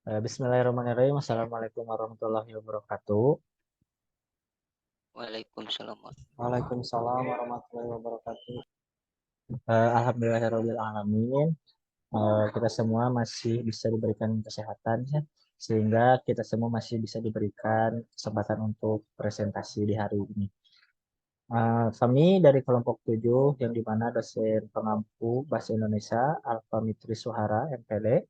Bismillahirrahmanirrahim. Assalamualaikum warahmatullahi wabarakatuh. Waalaikumsalam. Waalaikumsalam warahmatullahi wabarakatuh. Alhamdulillahirabbil alamin. Kita semua masih bisa diberikan kesehatan ya, sehingga kita semua masih bisa diberikan kesempatan untuk presentasi di hari ini. Kami dari kelompok 7 yang dimana dosen pengampu bahasa Indonesia Alfa Mitri Suhara MPD.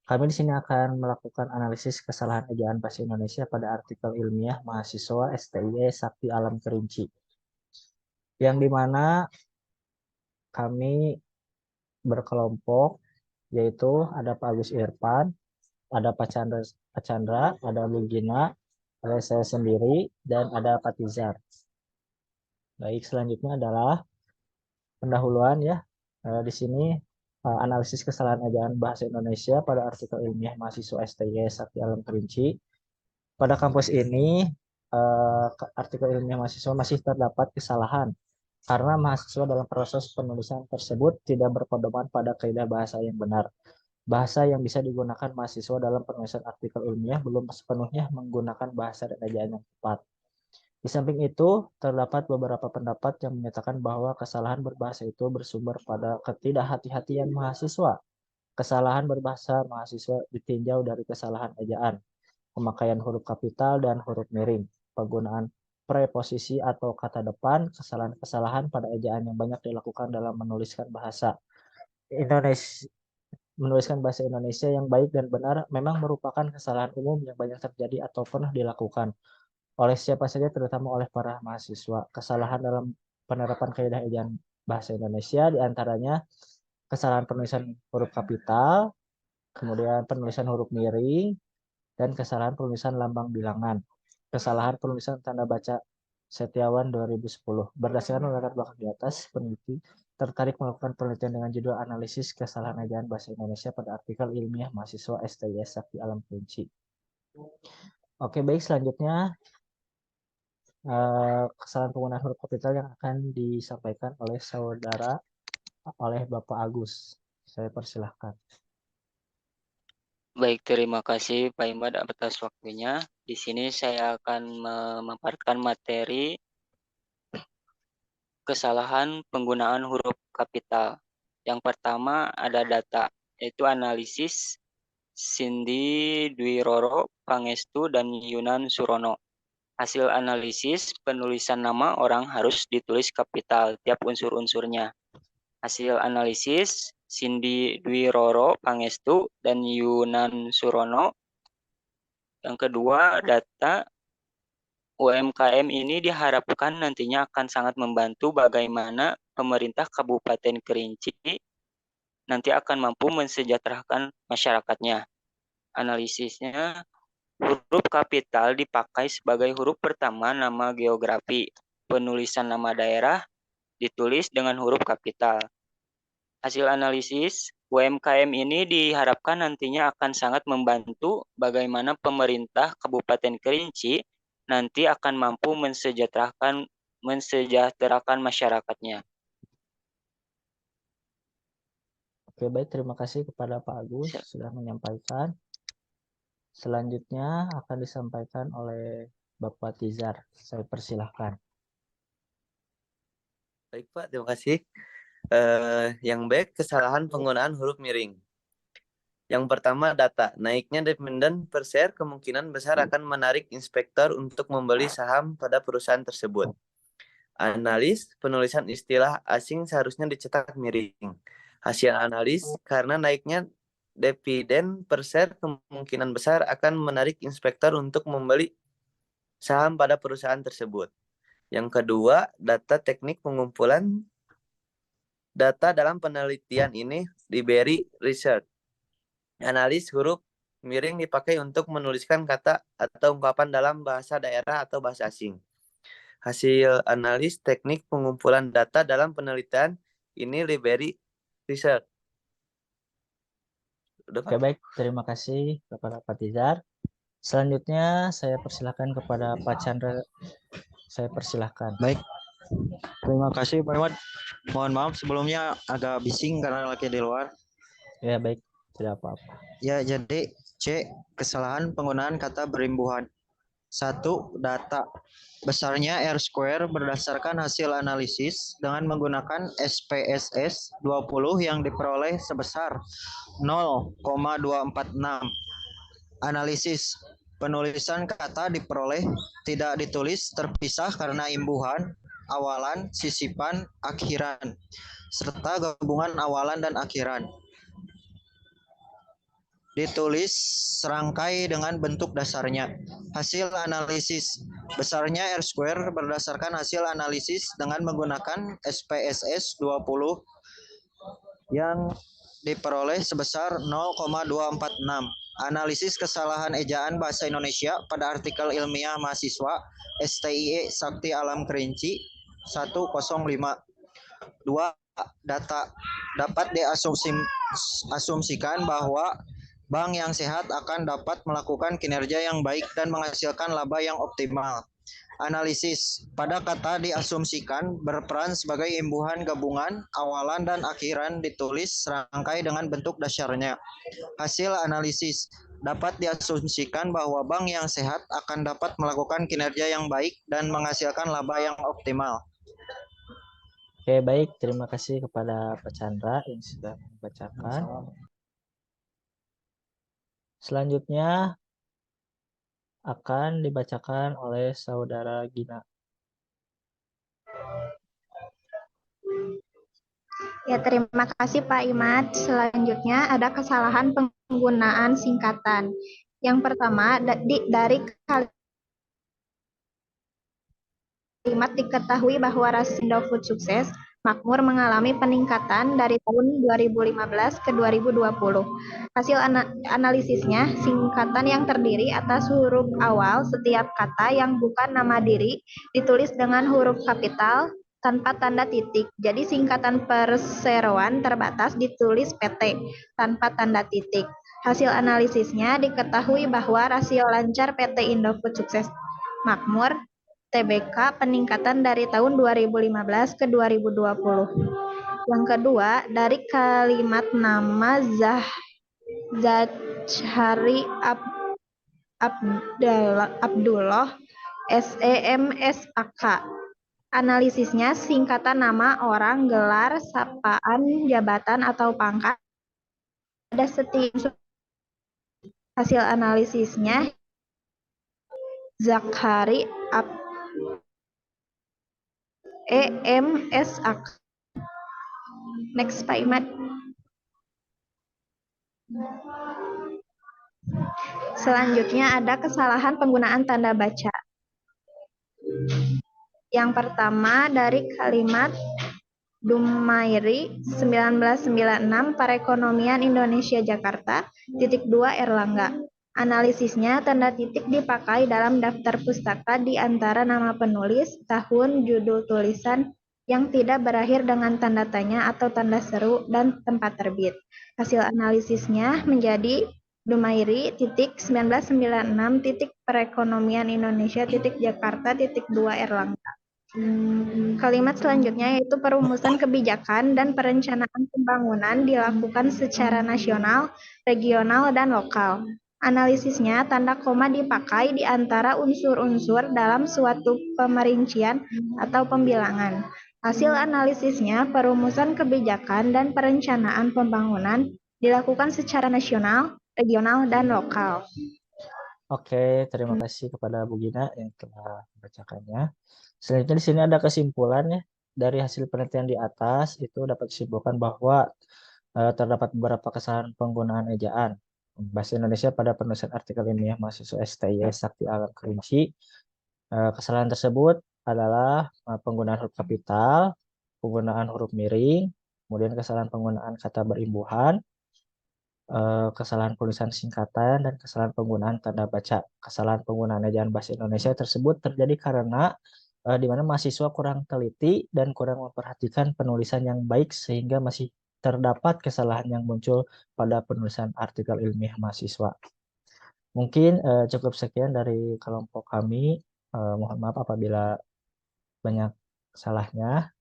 Kami di sini akan melakukan analisis kesalahan ejaan bahasa Indonesia pada artikel ilmiah mahasiswa STIE Sakti Alam Kerinci. Yang dimana kami berkelompok, yaitu ada Pak Agus Irfan, ada Pak Chandra, ada Bu Gina, ada saya sendiri, dan ada Pak Tizar. Baik, selanjutnya adalah pendahuluan ya. Di sini analisis kesalahan ejaan bahasa Indonesia pada artikel ilmiah mahasiswa STIE Sakti Alam Kerinci. Pada kampus ini, artikel ilmiah mahasiswa masih terdapat kesalahan karena mahasiswa dalam proses penulisan tersebut tidak berpedoman pada kaidah bahasa yang benar. Bahasa yang bisa digunakan mahasiswa dalam penulisan artikel ilmiah belum sepenuhnya menggunakan bahasa dan ejaan yang tepat. Di samping itu, terdapat beberapa pendapat yang menyatakan bahwa kesalahan berbahasa itu bersumber pada ketidakhati-hatian mahasiswa. Kesalahan berbahasa mahasiswa ditinjau dari kesalahan ejaan, pemakaian huruf kapital dan huruf miring, penggunaan preposisi atau kata depan, kesalahan-kesalahan pada ejaan yang banyak dilakukan dalam menuliskan bahasa Indonesia. Menuliskan bahasa Indonesia yang baik dan benar memang merupakan kesalahan umum yang banyak terjadi atau pernah dilakukan oleh siapa saja, terutama oleh para mahasiswa. Kesalahan dalam penerapan kaidah ejaan bahasa Indonesia diantaranya kesalahan penulisan huruf kapital, kemudian penulisan huruf miring, dan kesalahan penulisan lambang bilangan. Kesalahan penulisan tanda baca Setiawan 2010. Berdasarkan latar belakang di atas, peneliti tertarik melakukan penelitian dengan judul analisis kesalahan ejaan bahasa Indonesia pada artikel ilmiah mahasiswa STIS Sakti Alam Kerinci. Oke, baik, selanjutnya kesalahan penggunaan huruf kapital yang akan disampaikan oleh saudara, oleh Bapak Agus. Saya persilahkan. Baik, terima kasih Pak Imad atas waktunya. Di sini saya akan memaparkan materi kesalahan penggunaan huruf kapital. Yang pertama ada data, yaitu analisis Cindy Dwi Roro Pangestu dan Yunan Surono. Hasil analisis penulisan nama orang harus ditulis kapital tiap unsur-unsurnya. Hasil analisis Cindy Dwi Roro Pangestu dan Yunan Surono. Yang kedua, data UMKM ini diharapkan nantinya akan sangat membantu bagaimana pemerintah Kabupaten Kerinci nanti akan mampu mensejahterakan masyarakatnya. Analisisnya, huruf kapital dipakai sebagai huruf pertama nama geografi. Penulisan nama daerah ditulis dengan huruf kapital. Hasil analisis UMKM ini diharapkan nantinya akan sangat membantu bagaimana pemerintah Kabupaten Kerinci nanti akan mampu mensejahterakan masyarakatnya. Oke, baik, terima kasih kepada Pak Agus sudah menyampaikan. Selanjutnya akan disampaikan oleh Bapak Tizar. Saya persilahkan. Baik Pak, terima kasih. Yang baik, kesalahan penggunaan huruf miring. Yang pertama, data. Naiknya dependen per share kemungkinan besar akan menarik inspektor untuk membeli saham pada perusahaan tersebut. Analis, penulisan istilah asing seharusnya dicetak miring. Hasil analis, karena naiknya dividen per share kemungkinan besar akan menarik inspektor untuk membeli saham pada perusahaan tersebut. Yang kedua, data teknik pengumpulan data dalam penelitian ini diberi research. Analis huruf miring dipakai untuk menuliskan kata atau ungkapan dalam bahasa daerah atau bahasa asing. Hasil analis teknik pengumpulan data dalam penelitian ini diberi research. Oke, baik, terima kasih kepada Pak Tizar. Selanjutnya saya persilahkan kepada Pak Chandra. Saya persilahkan. Baik, terima kasih Pak Imad. Mohon maaf sebelumnya agak bising karena lagi di luar. Ya, baik. Tidak apa-apa. Ya, jadi C. Kesalahan penggunaan kata berimbuhan. 1. Data. Besarnya R² berdasarkan hasil analisis dengan menggunakan SPSS 20 yang diperoleh sebesar 0,246. Analisis. Penulisan kata diperoleh tidak ditulis terpisah karena imbuhan, awalan, sisipan, akhiran, serta gabungan awalan dan akhiran. Ditulis serangkai dengan bentuk dasarnya. Hasil analisis. Besarnya R² berdasarkan hasil analisis dengan menggunakan SPSS 20 yang diperoleh sebesar 0,246. Analisis kesalahan ejaan bahasa Indonesia pada artikel ilmiah mahasiswa STIE Sakti Alam Kerinci 105. 2. Data. Dapat diasumsikan bahwa bank yang sehat akan dapat melakukan kinerja yang baik dan menghasilkan laba yang optimal. Analisis. Pada kata diasumsikan berperan sebagai imbuhan gabungan, awalan dan akhiran ditulis serangkai dengan bentuk dasarnya. Hasil analisis. Dapat diasumsikan bahwa bank yang sehat akan dapat melakukan kinerja yang baik dan menghasilkan laba yang optimal. Oke, baik. Terima kasih kepada Pak Chandra yang sudah membacakan. Selanjutnya akan dibacakan oleh Saudara Gina. Ya, terima kasih Pak Imad. Selanjutnya ada kesalahan penggunaan singkatan. Yang pertama, dari kalimat diketahui bahwa Rasindo Food Sukses Makmur mengalami peningkatan dari tahun 2015 ke 2020. Hasil analisisnya, singkatan yang terdiri atas huruf awal setiap kata yang bukan nama diri ditulis dengan huruf kapital tanpa tanda titik. Jadi singkatan perseroan terbatas ditulis PT tanpa tanda titik. Hasil analisisnya diketahui bahwa rasio lancar PT Indofood Sukses Makmur TBK peningkatan dari tahun 2015 ke 2020. Yang kedua, dari kalimat nama Zachari Abdullah SEMSAK. Analisisnya singkatan nama orang, gelar, sapaan, jabatan atau pangkat ada setiap. Hasil analisisnya Zachari EMSAK. Next, Pak Imad. Selanjutnya ada kesalahan penggunaan tanda baca. Yang pertama dari kalimat Dumairi 1996 Perekonomian Indonesia Jakarta, titik 2 Erlangga. Analisisnya tanda titik dipakai dalam daftar pustaka di antara nama penulis, tahun, judul tulisan yang tidak berakhir dengan tanda tanya atau tanda seru dan tempat terbit. Hasil analisisnya menjadi Dumairi titik 1996 titik Perekonomian Indonesia titik Jakarta titik 2 Erlangga. Kalimat selanjutnya yaitu perumusan kebijakan dan perencanaan pembangunan dilakukan secara nasional, regional, dan lokal. Analisisnya tanda koma dipakai di antara unsur-unsur dalam suatu pemerincian atau pembilangan. Hasil analisisnya perumusan kebijakan dan perencanaan pembangunan dilakukan secara nasional, regional, dan lokal. Oke, terima kasih kepada Bu Gina yang telah membacakannya. Selanjutnya di sini ada kesimpulannya. Dari hasil penelitian di atas itu dapat disimpulkan bahwa terdapat beberapa kesalahan penggunaan ejaan bahasa Indonesia pada penulisan artikel ilmiah mahasiswa STIE Sakti Alam Kerinci. Kesalahan tersebut adalah penggunaan huruf kapital, penggunaan huruf miring, kemudian kesalahan penggunaan kata berimbuhan, kesalahan tulisan singkatan, dan kesalahan penggunaan tanda baca. Kesalahan penggunaan ejaan bahasa Indonesia tersebut terjadi karena di mana mahasiswa kurang teliti dan kurang memperhatikan penulisan yang baik sehingga masih terdapat kesalahan yang muncul pada penulisan artikel ilmiah mahasiswa. Mungkin cukup sekian dari kelompok kami. Mohon maaf apabila banyak salahnya.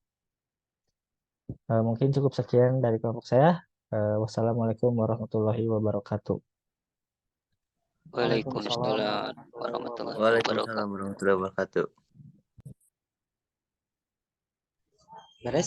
Mungkin cukup sekian dari kelompok saya. Wassalamualaikum warahmatullahi wabarakatuh. Waalaikumsalam warahmatullahi wabarakatuh. Waalaikumsalam warahmatullahi wabarakatuh.